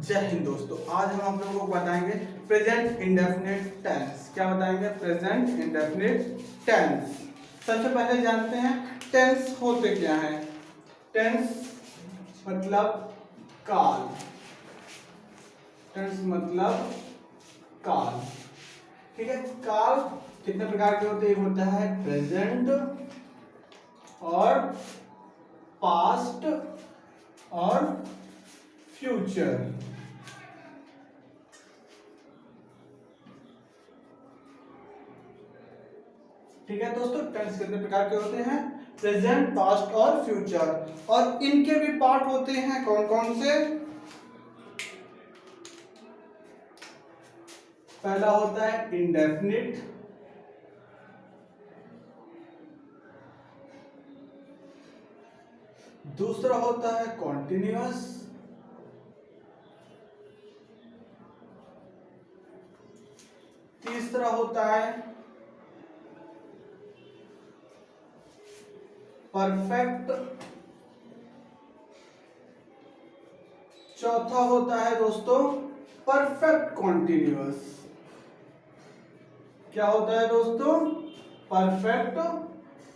जय हिंद दोस्तों। आज हम आप लोगों को बताएंगे प्रेजेंट इंडेफिनिट टेंस। क्या बताएंगे? Present indefinite tense. सबसे पहले जानते हैं टेंस होते क्या हैं। टेंस मतलब काल। टेंस मतलब काल। ठीक है। काल कितने प्रकार के होते हैं? एक होता है प्रेजेंट और पास्ट और फ्यूचर। ठीक है दोस्तों, टेंस कितने प्रकार के होते हैं? प्रेजेंट, पास्ट और फ्यूचर। और इनके भी पार्ट होते हैं। कौन कौन से? पहला होता है इंडेफिनिट, दूसरा होता है कॉन्टिन्यूअस, तीसरा होता है परफेक्ट, चौथा होता है दोस्तों परफेक्ट कॉन्टिन्यूअस। क्या होता है दोस्तों? Perfect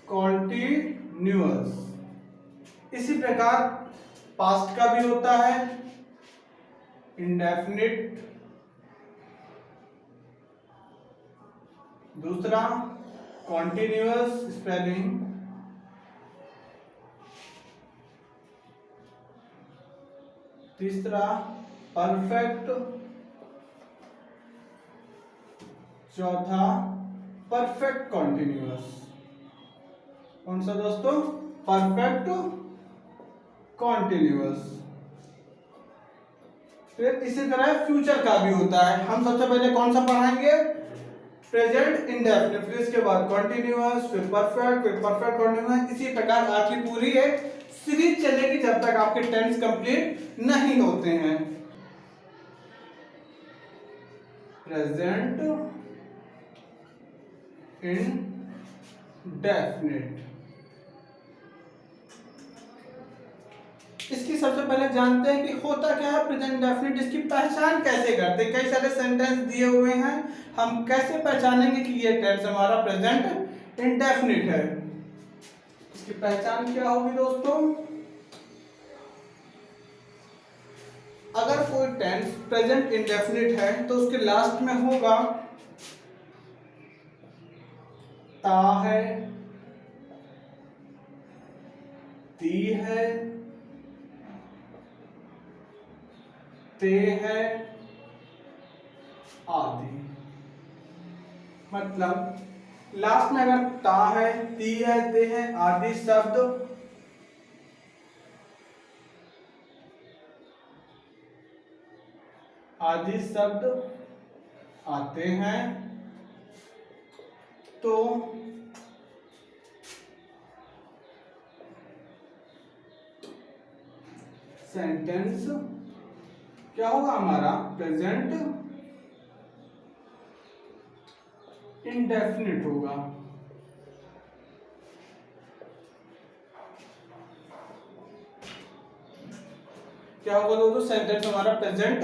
continuous. इसी प्रकार पास्ट का भी होता है इंडेफिनिट, दूसरा कॉन्टिन्यूअस स्पेलिंग, तीसरा परफेक्ट, चौथा परफेक्ट कॉन्टिन्यूअस। कौन सा दोस्तों? Perfect continuous. फिर इसी तरह फ्यूचर का भी होता है। हम सबसे पहले कौन सा पढ़ाएंगे? प्रेजेंट इंडेफिनिट, फिर इसके बाद कॉन्टिन्यूअस, फिर परफेक्ट कॉन्टिन्यूअस। इसी प्रकार आपकी पूरी एक सीरीज चलेगी जब तक आपके टेंस कंप्लीट नहीं होते हैं। Present indefinite. इसकी सबसे पहले जानते हैं कि होता क्या है प्रेजेंट इंडेफिनिट, इसकी पहचान कैसे करते हैं। कई सारे सेंटेंस दिए हुए हैं, हम कैसे पहचानेंगे कि ये टेंस हमारा प्रेजेंट इंडेफिनिट है। इसकी पहचान क्या होगी दोस्तों? अगर कोई टेंस प्रेजेंट इंडेफिनिट है तो उसके लास्ट में होगा ता है, ती है, ते है आदि। मतलब लास्ट में अगर ता है, ती है, ते है आदि शब्द आते हैं तो सेंटेंस क्या होगा? हमारा प्रेजेंट इंडेफिनिट होगा। क्या होगा दोस्तों? सेंटेंस हमारा प्रेजेंट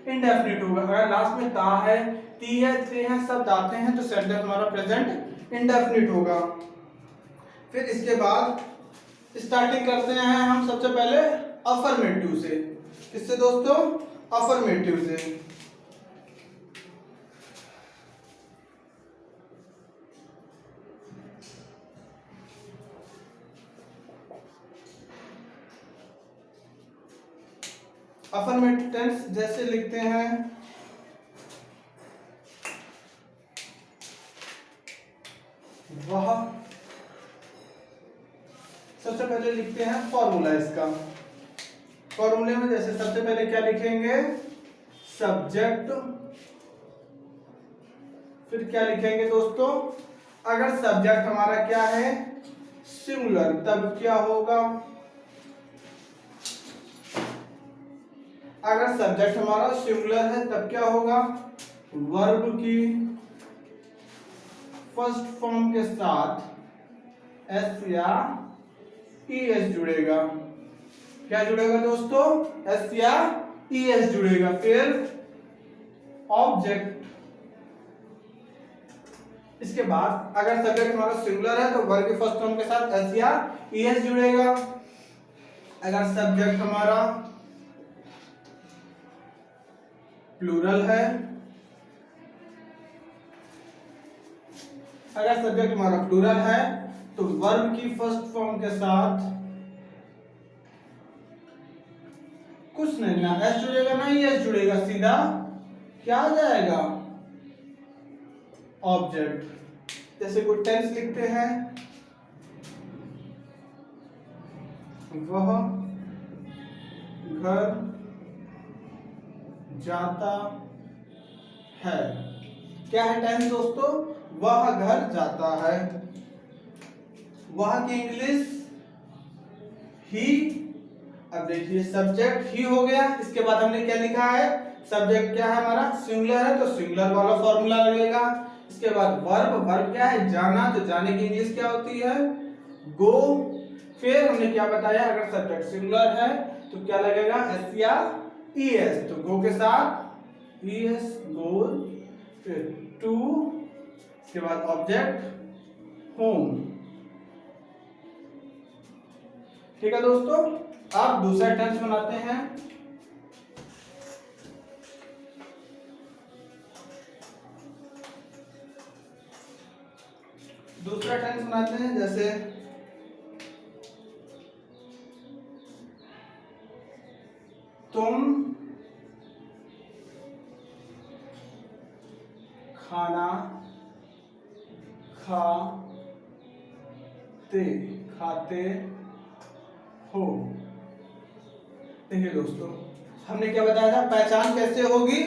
इंडेफिनिट होगा। अगर लास्ट में ता है, ती है, ते है शब्द आते हैं तो सेंटेंस हमारा प्रेजेंट इंडेफिनिट होगा। फिर इसके बाद स्टार्टिंग करते हैं हम सबसे पहले अफर्मेटिव से। किससे दोस्तों? अफर्मेटिव से। अफर्मेटिव टेंस जैसे लिखते हैं वह, सबसे पहले लिखते हैं फॉर्मूला इसका। फॉर्मूले में जैसे सबसे पहले क्या लिखेंगे? सब्जेक्ट। फिर क्या लिखेंगे दोस्तों? अगर सब्जेक्ट हमारा क्या है? सिंगुलर, तब क्या होगा? अगर सब्जेक्ट हमारा सिंगुलर है तब क्या होगा? वर्ब की फर्स्ट फॉर्म के साथ एस या ई एस जुड़ेगा। क्या जुड़ेगा दोस्तों? एस या ES जुड़ेगा, फिर ऑब्जेक्ट। इसके बाद अगर सब्जेक्ट हमारा सिंगुलर है तो वर्ब के फर्स्ट फॉर्म के साथ S या ES जुड़ेगा। अगर सब्जेक्ट हमारा प्लूरल है, अगर सब्जेक्ट हमारा प्लूरल है तो वर्ब की फर्स्ट फॉर्म के साथ कुछ नहीं, ना S जुड़ेगा ना ES जुड़ेगा, सीधा क्या आ जाएगा, ऑब्जेक्ट। जैसे कोई टेंस लिखते हैं, वह घर जाता है। क्या है टेंस दोस्तों, वह घर जाता है। वह की इंग्लिश ही। अब देखिए सब्जेक्ट ही हो गया, इसके बाद हमने क्या लिखा है, सब्जेक्ट क्या है हमारा सिंगुलर है तो सिंगुलर वाला फॉर्मूला लगेगा। इसके बाद वर्ब, वर्ब क्या है जाना, तो जाने की इंग्लिश क्या होती है, गो। फिर हमने क्या बताया, अगर सब्जेक्ट सिंगुलर है तो क्या लगेगा, एस या ES, तो गो के साथ ES गोल, फिर टू, इसके बाद ऑब्जेक्ट होम। ठीक है दोस्तों, अब दूसरा टेंस बनाते हैं। दूसरा टेंस बनाते हैं, जैसे तुम खाना खाते हो। देखिए दोस्तों, हमने क्या बताया था, पहचान कैसे होगी,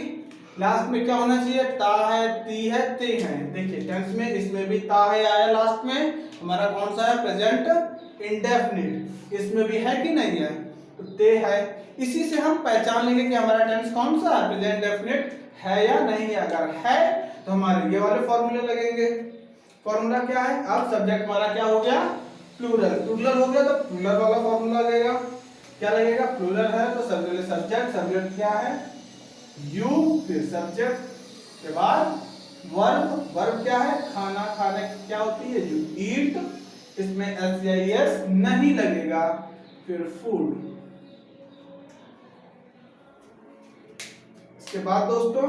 लास्ट में क्या होना चाहिए, ता है, ती है, ते है। देखिए टेंस में इसमें भी ता है आया लास्ट में, हमारा कौन सा है, प्रेजेंट इंडेफिनिट, इसमें भी है कि नहीं है, तो ते है। इसी से हम पहचान लेंगे कि हमारा टेंस कौन सा है, प्रेजेंट इंडेफिनिट है या नहीं है। अगर है तो हमारे ये वाले फॉर्मूले लगेंगे। फॉर्मूला क्या है, अब सब्जेक्ट हमारा क्या हो गया, प्लूरल। प्लूरल हो गया तो प्लूरल वाला फॉर्मूला लगेगा। क्या लगेगा, प्लूरल है तो सब्जेक्ट, सब्जेक्ट क्या है यू, फिर सब्जेक्ट के बाद वर्ब, वर्ब क्या है खाना, खाने क्या होती है यू ईट, इसमें एस या एस नहीं लगेगा, फिर फूड। इसके बाद दोस्तों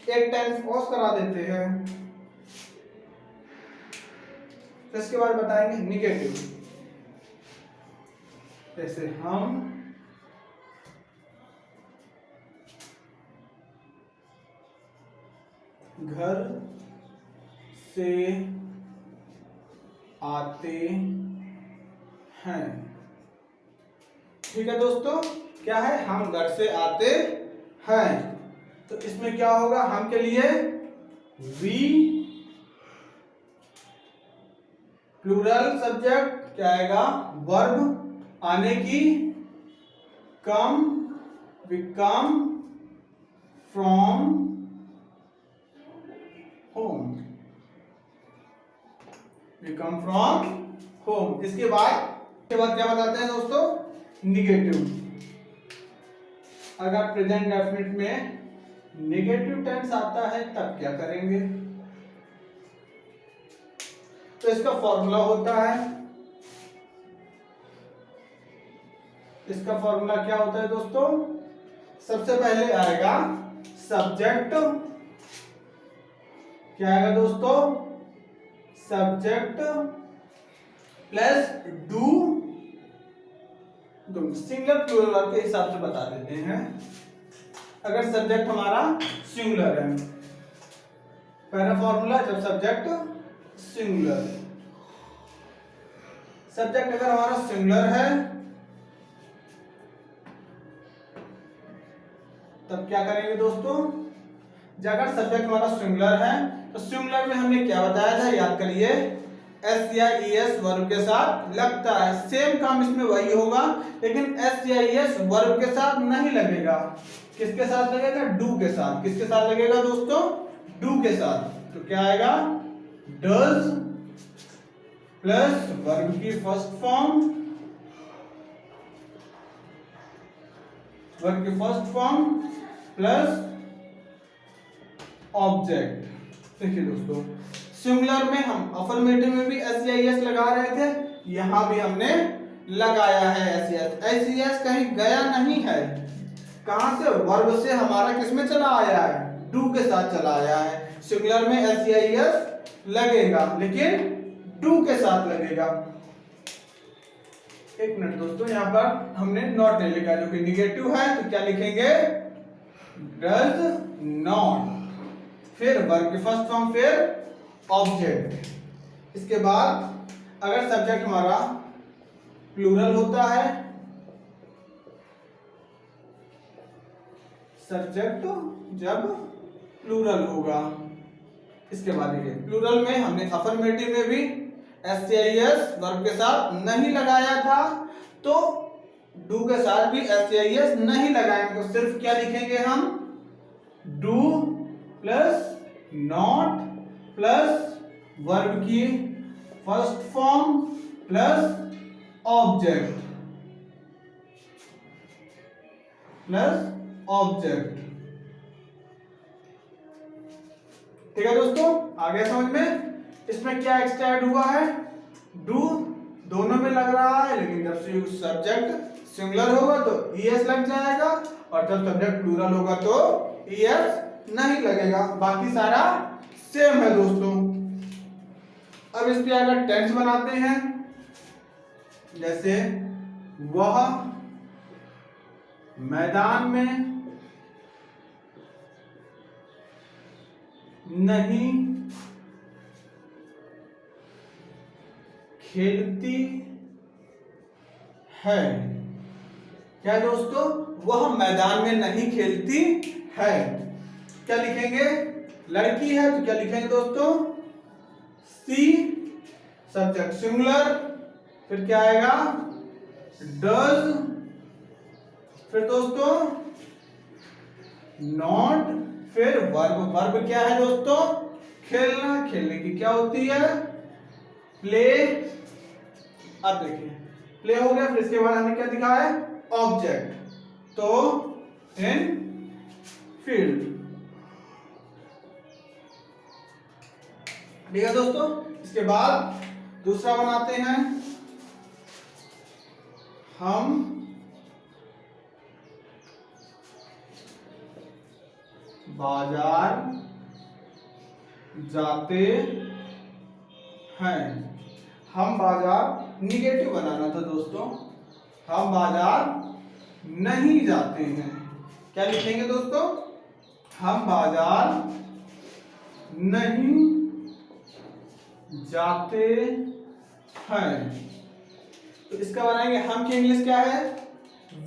एक टेंस और करा देते हैं, तो इसके बाद बताएंगे निगेटिव। जैसे हम घर से आते हैं। ठीक है दोस्तों, क्या है, हम घर से आते हैं, तो इसमें क्या होगा, हम के लिए वी, प्लूरल सब्जेक्ट क्या आएगा, वर्ब, आने की come, we come from home, we come from home. इसके बाद क्या बताते हैं दोस्तों, निगेटिव। अगर प्रेजेंट डेफिनिट में निगेटिव टेंस आता है तब क्या करेंगे, तो इसका फॉर्मूला होता है, इसका फॉर्मूला क्या होता है दोस्तों, सबसे पहले आएगा सब्जेक्ट, क्या आएगा दोस्तों, subject plus do, singular plural के हिसाब से बता देते हैं। अगर सब्जेक्ट हमारा सिंगुलर है, पहला फॉर्मूला, जब सब्जेक्ट सिंगुलर, सब्जेक्ट अगर हमारा सिंगुलर है तब क्या करेंगे दोस्तों, अगर सब्जेक्ट हमारा सिंगुलर है तो सिंगुलर में हमने क्या बताया था, याद करिए, एस या ES वर्ब के साथ लगता है। सेम काम इसमें वही होगा, लेकिन एस या ES वर्ब के साथ नहीं लगेगा, किसके साथ लगेगा, डू के साथ। किसके साथ लगेगा दोस्तों, डू के साथ। तो क्या आएगा, डज प्लस वर्ब की फर्स्ट फॉर्म, वर्ब की फर्स्ट फॉर्म प्लस ऑब्जेक्ट। देखिए दोस्तों, सिंगुलर में हम अफर्मेटिव में भी एस लगा रहे थे, यहां भी हमने लगाया है एस कहीं गया नहीं है। कहां से? वर्ब से हमारा किसमें चला आया है? डू के साथ चला आया है। सिंगुलर में एस लगेगा लेकिन डू के साथ लगेगा। एक मिनट दोस्तों, यहां पर हमने नॉट नहीं लिखा, जो कि निगेटिव है, तो क्या लिखेंगे? डज नॉट, फिर वर्ब की फर्स्ट फॉर्म, फिर ऑब्जेक्ट। इसके बाद अगर सब्जेक्ट हमारा प्लूरल होता है, सब्जेक्ट जब प्लूरल होगा, इसके बाद देखिए प्लूरल में हमने अफर्मेटिव में भी एस वर्ब के साथ नहीं लगाया था, तो डू के साथ भी एस नहीं लगाएंगे, तो सिर्फ क्या लिखेंगे हम? Do plus not plus verb की फर्स्ट फॉर्म प्लस ऑब्जेक्ट ठीक है दोस्तों, आ गया समझ में? इसमें क्या एक्स्ट्रा ऐड हुआ है? डू दोनों में लग रहा है, लेकिन जब सब्जेक्ट सिंगुलर होगा तो ईएस लग जाएगा, और जब सब्जेक्ट प्लूरल होगा तो ईएस नहीं लगेगा। बाकी सारा सेम है दोस्तों। अब इस पे अगर टेंस बनाते हैं, जैसे वह मैदान में नहीं खेलती है। क्या दोस्तों? वह मैदान में नहीं खेलती है, क्या लिखेंगे? लड़की है तो क्या लिखेंगे दोस्तों? सी, सब्जेक्ट सिंगुलर, फिर क्या आएगा? डज, फिर दोस्तों नॉट, फिर वर्ब। वर्ब क्या है दोस्तों? खेलना। खेलने की क्या होती है? प्ले। अब देखिए प्ले हो गया, फिर इसके बाद हमने क्या दिखा है? ऑब्जेक्ट, तो इन फील्ड। ठीक है दोस्तों, इसके बाद दूसरा बनाते हैं हम बाजार जाते हैं। हम बाजार निगेटिव बनाना था दोस्तों, हम बाजार नहीं जाते हैं। क्या लिखेंगे दोस्तों? हम बाजार नहीं जाते हैं। तो इसका बनाएंगे हम की इंग्लिश क्या है?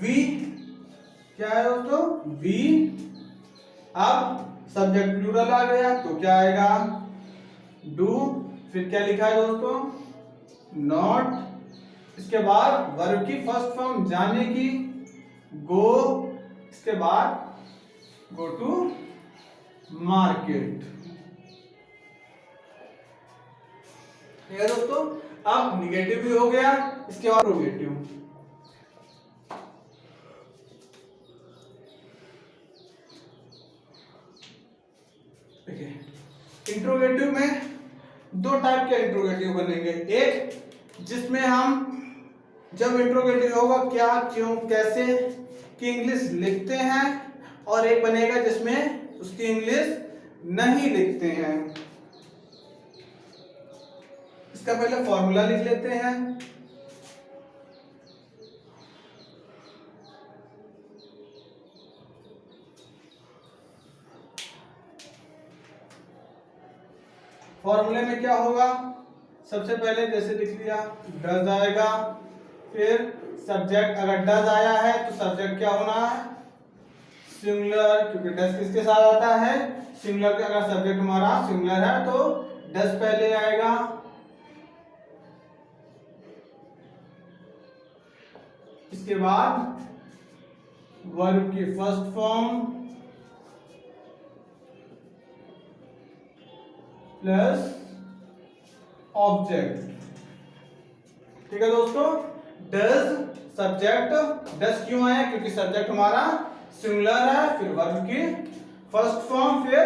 वी। क्या है दोस्तों? वी। अब सब्जेक्ट प्लूरल आ गया तो क्या आएगा? डू, फिर क्या लिखा है दोस्तों? नॉट। इसके बाद वर्ब की फर्स्ट फॉर्म जाने की, गो। इसके बाद गो टू मार्केट। ठीक है दोस्तों, अब निगेटिव भी हो गया, इसके बाद प्रोगेटिव। इंट्रोगेटिव में दो टाइप के इंट्रोगेटिव बनेंगे। एक जिसमें हम जब इंट्रोगेटिव होगा क्या, क्यों, कैसे की इंग्लिश लिखते हैं, और एक बनेगा जिसमें उसकी इंग्लिश नहीं लिखते हैं। इसका पहले फॉर्मूला लिख लेते हैं। फॉर्मूले में क्या होगा? सबसे पहले जैसे लिख लिया, डज आएगा, फिर सब्जेक्ट अगर डज आया है तो सब्जेक्ट क्या होना है? सिंगुलर, क्योंकि डज किसके साथ आता है? सिंगुलर का अगर सब्जेक्ट हमारा सिंगुलर है तो डज पहले आएगा। इसके बाद वर्ब की फर्स्ट फॉर्म प्लस ऑब्जेक्ट। ठीक है दोस्तों, डज सब्जेक्ट डस क्यों आया, क्योंकि सब्जेक्ट हमारा सिंगुलर है, फिर वर्ब की फर्स्ट फॉर्म, फिर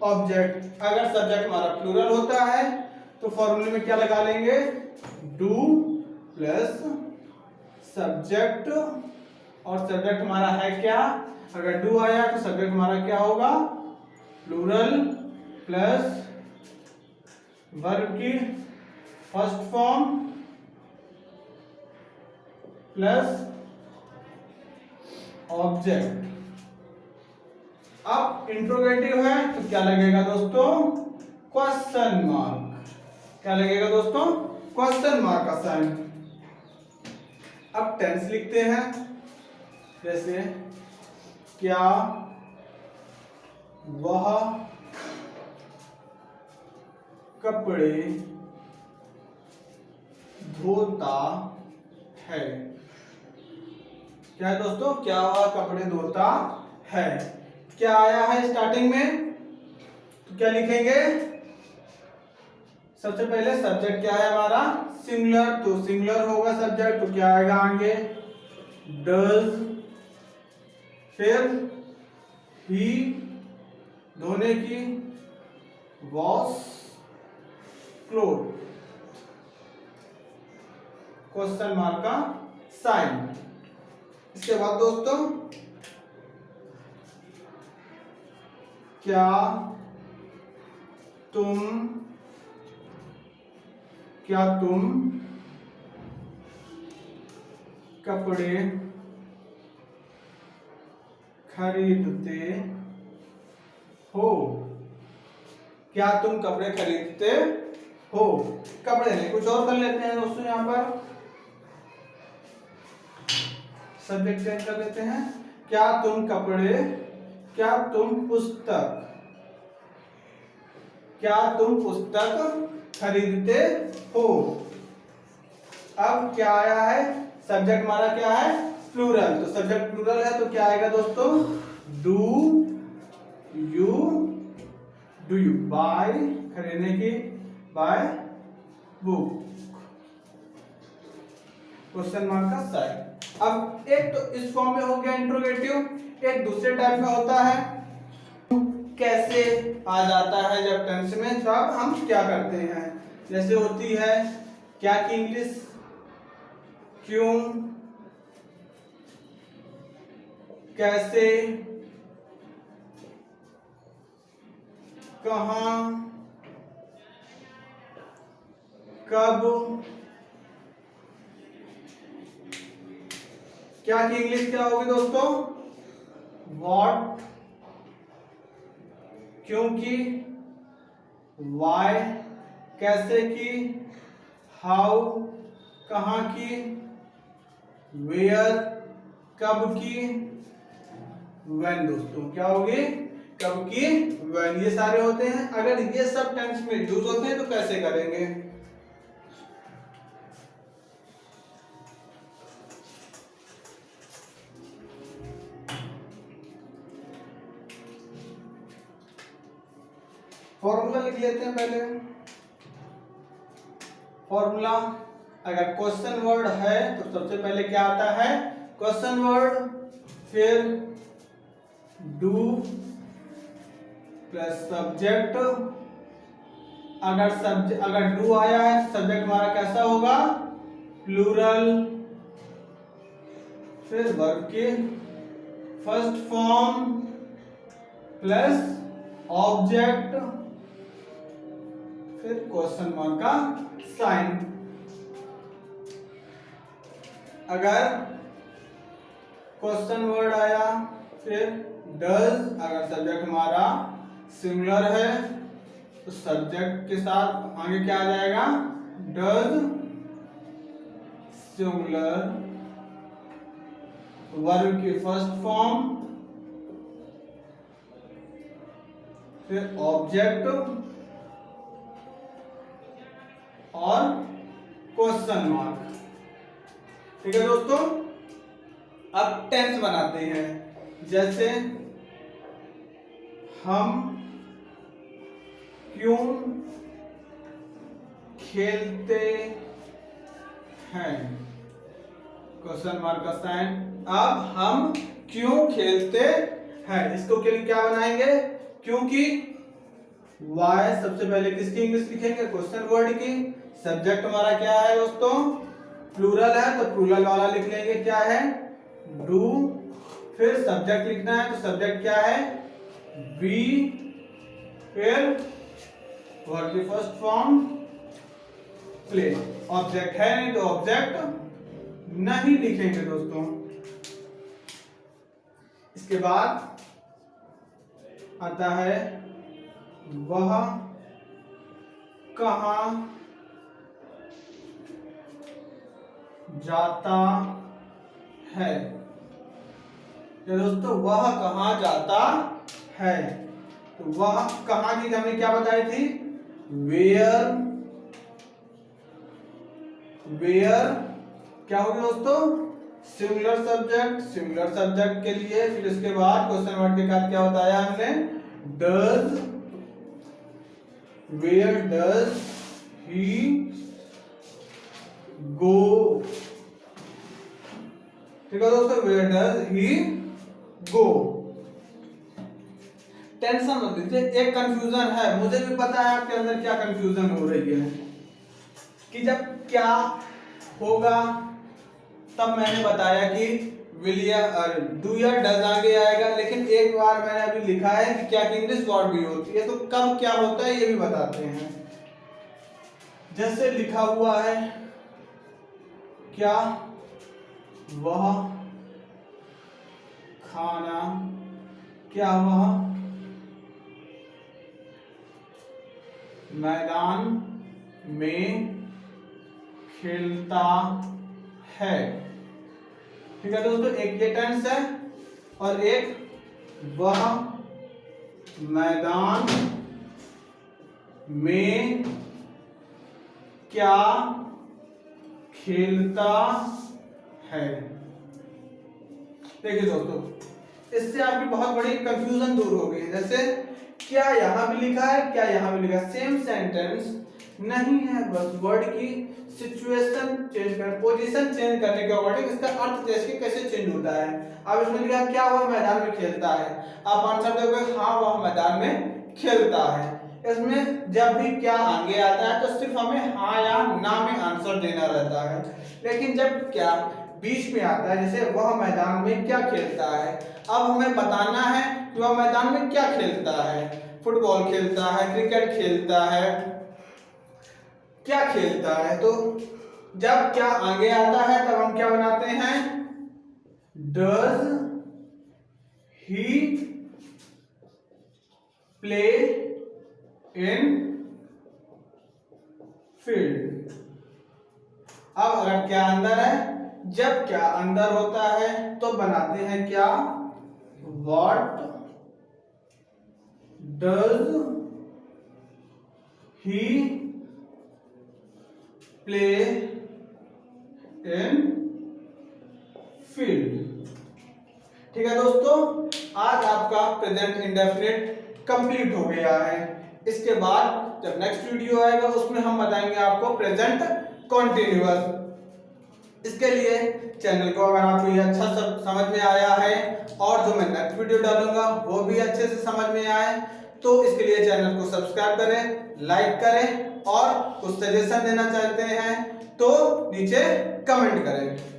ऑब्जेक्ट। अगर सब्जेक्ट हमारा प्लूरल होता है तो फॉर्मूले में क्या लगा लेंगे, डू प्लस सब्जेक्ट, और सब्जेक्ट हमारा है क्या, अगर डू आया तो सब्जेक्ट हमारा क्या होगा, प्लूरल प्लस वर्ब की फर्स्ट फॉर्म प्लस ऑब्जेक्ट। अब इंट्रोगेटिव है तो क्या लगेगा दोस्तों, क्वेश्चन मार्क। क्या लगेगा दोस्तों, क्वेश्चन मार्क का साइन। अब टेंस लिखते हैं, जैसे क्या वह कपड़े धोता है। क्या है दोस्तों, क्या वह कपड़े धोता है। क्या आया है स्टार्टिंग में, तो क्या लिखेंगे, सबसे पहले सब्जेक्ट क्या है हमारा, सिंगुलर, तो सिंगुलर होगा सब्जेक्ट, तो क्या आएगा आगे, डज, फिर ही धोने की, वॉश क्लोथ, क्वेश्चन मार्क का साइन। इसके बाद दोस्तों, क्या तुम कपड़े खरीदते हो। क्या तुम कपड़े खरीदते हो, कपड़े नहीं, कुछ और कर लेते हैं दोस्तों, यहां पर सब्जेक्ट चेंज कर लेते हैं। क्या तुम कपड़े, क्या तुम पुस्तक, क्या तुम पुस्तक खरीदते हो। अब क्या आया है, सब्जेक्ट हमारा क्या है, प्लूरल, तो सब्जेक्ट प्लूरल है तो क्या आएगा दोस्तों, डू यू बाय, खरीदने की, बाय बुक, क्वेश्चन मार्क का साइन। अब एक तो इस फॉर्म में हो गया इंट्रोगेटिव, एक दूसरे टाइप का होता है, कैसे आ जाता है जब टेंस में, तब हम क्या करते हैं, जैसे होती है क्या की इंग्लिश, क्यों, कैसे, कहां, कब। क्या की इंग्लिश क्या होगी दोस्तों, व्हाट, क्योंकि, वाई, कैसे की, हाउ, कहां की, वेयर, कब की, व्हेन। दोस्तों क्या होगी, कब की, व्हेन, ये सारे होते हैं। अगर ये सब टेंस में यूज होते हैं तो कैसे करेंगे, फॉर्मूला लिख लेते हैं पहले। फॉर्मूला, अगर क्वेश्चन वर्ड है तो सबसे पहले क्या आता है, क्वेश्चन वर्ड, फिर डू प्लस सब्जेक्ट। अगर डू आया है तो सब्जेक्ट हमारा कैसा होगा, प्लूरल, फिर वर्ब के फर्स्ट फॉर्म प्लस ऑब्जेक्ट, फिर क्वेश्चन मार्क का साइन। अगर क्वेश्चन वर्ड आया, फिर डज, अगर सब्जेक्ट हमारा सिंगुलर है तो सब्जेक्ट के साथ आगे क्या आ जाएगा, डज सिंगुलर, वर्ब की फर्स्ट फॉर्म, फिर ऑब्जेक्ट और क्वेश्चन मार्क। ठीक है दोस्तों, अब टेंस बनाते हैं, जैसे हम क्यों खेलते हैं। क्वेश्चन मार्क का साइन। अब हम क्यों खेलते हैं, इसको के लिए क्या बनाएंगे, क्योंकि वाई सबसे पहले किसकी इंग्लिश लिखेंगे, क्वेश्चन वर्ड की। सब्जेक्ट हमारा क्या है दोस्तों, प्लूरल है, तो प्लूरल वाला लिख लेंगे, क्या है, डू। फिर सब्जेक्ट लिखना है, तो सब्जेक्ट क्या है, बी। फिर वर्ब की फर्स्ट फॉर्म प्ले। ऑब्जेक्ट है नहीं तो ऑब्जेक्ट नहीं लिखेंगे दोस्तों। इसके बाद आता है वह कहाँ जाता है। तो दोस्तों वह कहाँ जाता है, तो वह कहाँ की हमने क्या बताई थी, वेयर। वेयर क्या होगी दोस्तों, सिंगुलर सब्जेक्ट। सिंगुलर सब्जेक्ट के लिए फिर इसके बाद क्वेश्चन वर्ड के साथ क्या बताया हमने, does. Where does he go. ठीक है दोस्तों, where does he go. Tension मत लीजिए, एक कंफ्यूजन है, मुझे भी पता है आपके अंदर क्या कंफ्यूजन हो रही है कि जब क्या होगा, तब मैंने बताया कि विल या डू या डज आगे आएगा। लेकिन एक बार मैंने अभी लिखा है कि क्या की इंग्लिश वर्ड भी होती है, तो कब क्या होता है ये भी बताते हैं। जैसे लिखा हुआ है, क्या वह खाना, क्या वह मैदान में खेलता है। ठीक है दोस्तों, एक ये टेंस है और एक वह मैदान में क्या खेलता है। देखिए दोस्तों, इससे आपकी बहुत बड़ी कंफ्यूजन दूर हो गई है। जैसे क्या यहां भी लिखा है, क्या यहां भी लिखा है, सेम सेंटेंस नहीं है, बस वर्ड की सिचुएशन चेंज कर, पोजीशन चेंज करने के अकॉर्डिंग इसका अर्थ जैसे कैसे चेंज होता है। अब इसमें लिखा क्या वह मैदान में खेलता है, आप आंसर दोगे हाँ वह मैदान में खेलता है। इसमें जब भी क्या आगे आता है तो सिर्फ हमें हाँ या ना में आंसर देना रहता है। लेकिन जब क्या बीच में आता है, जैसे वह मैदान में क्या खेलता है, अब हमें बताना है कि वह मैदान में क्या खेलता है, फुटबॉल खेलता है, क्रिकेट खेलता है, क्या खेलता है। तो जब क्या आगे आता है तब हम क्या बनाते हैं, does he play in field. अब अगर क्या अंदर है, जब क्या अंदर होता है तो बनाते हैं क्या, what does he play in field. ठीक है दोस्तों, आज आपका प्रेजेंट इंडेफिनिट कंप्लीट हो गया है। इसके बाद जब नेक्स्ट वीडियो आएगा उसमें हम बताएंगे आपको प्रेजेंट कॉन्टिन्यूअस। इसके लिए चैनल को अगर आपको ये अच्छा सब समझ में आया है और जो मैं नेक्स्ट वीडियो डालूंगा वो भी अच्छे से समझ में आए, तो इसके लिए चैनल को सब्सक्राइब करें, लाइक करें और कुछ सजेशन देना चाहते हैं तो नीचे कमेंट करें।